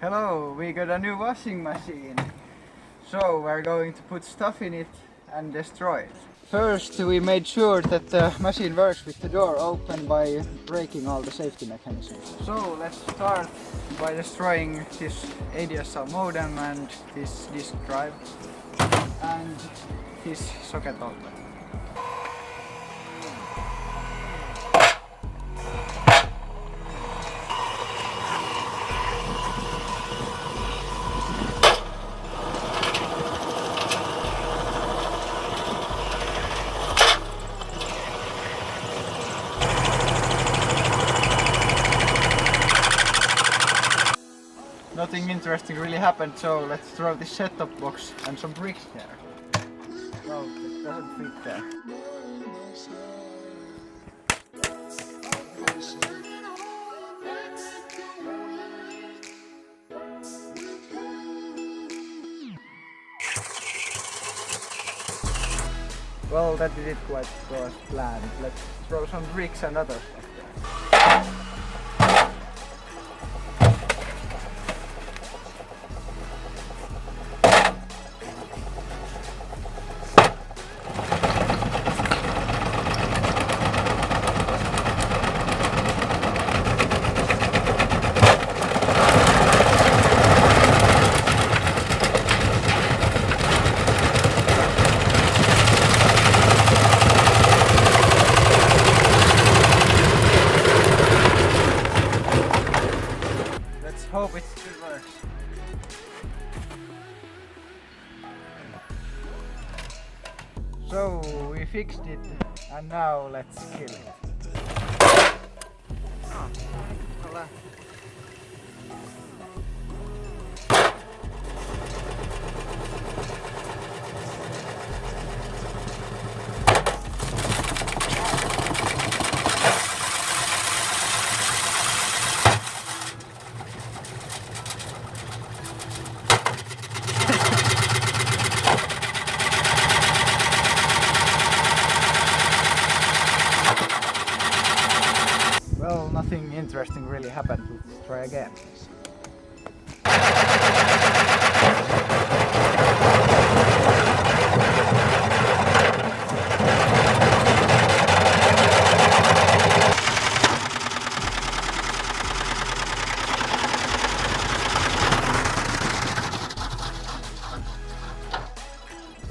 Hello, we got a new washing machine. So we're going to put stuff in it and destroy it. First we made sure that the machine works with the door open by breaking all the safety mechanisms. So let's start by destroying this ADSL modem and this disk drive and this socket opener. Nothing interesting really happened, so let's throw this set-top box and some bricks there. No, it doesn't fit there. Well, that didn't quite go as planned. Let's throw some bricks and other stuff there. Hope it still works. So we fixed it and now let's kill it. Well, nothing interesting really happened. Let's try again.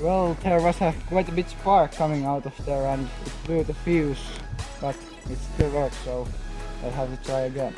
Well, there was quite a bit spark coming out of there and it blew the fuse, but it still works, so I'll have to try again.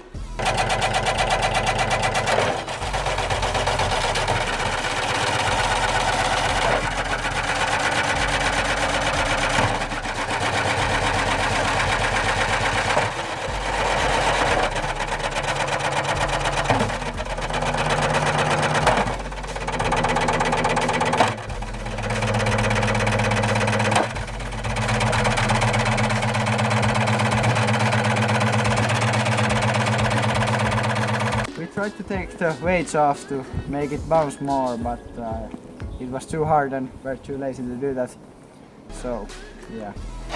Tried to take the weights off to make it bounce more, but it was too hard and we're too lazy to do that. So, yeah. I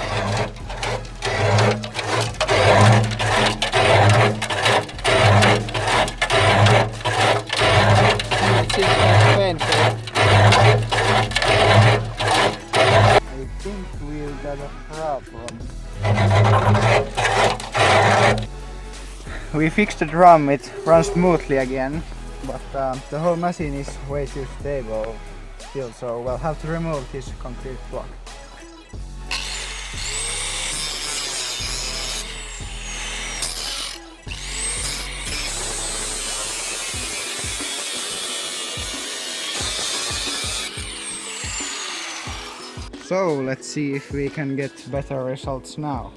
think we've got a problem. We fixed the drum, it runs smoothly again, but the whole machine is way too stable still, so we'll have to remove this concrete block. So let's see if we can get better results now.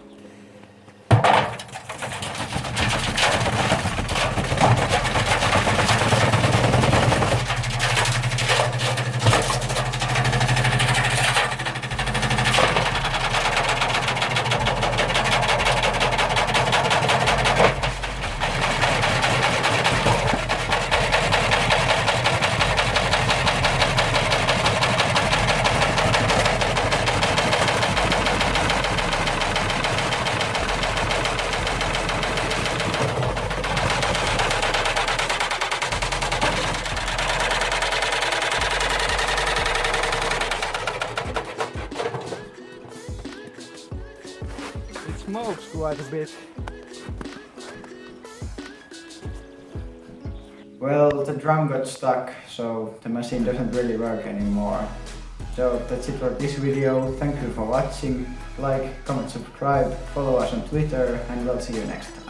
smokes quite a bit. Well, the drum got stuck, so the machine doesn't really work anymore. So that's it for this video. Thank you for watching. Like, comment, subscribe, follow us on Twitter, and we'll see you next time.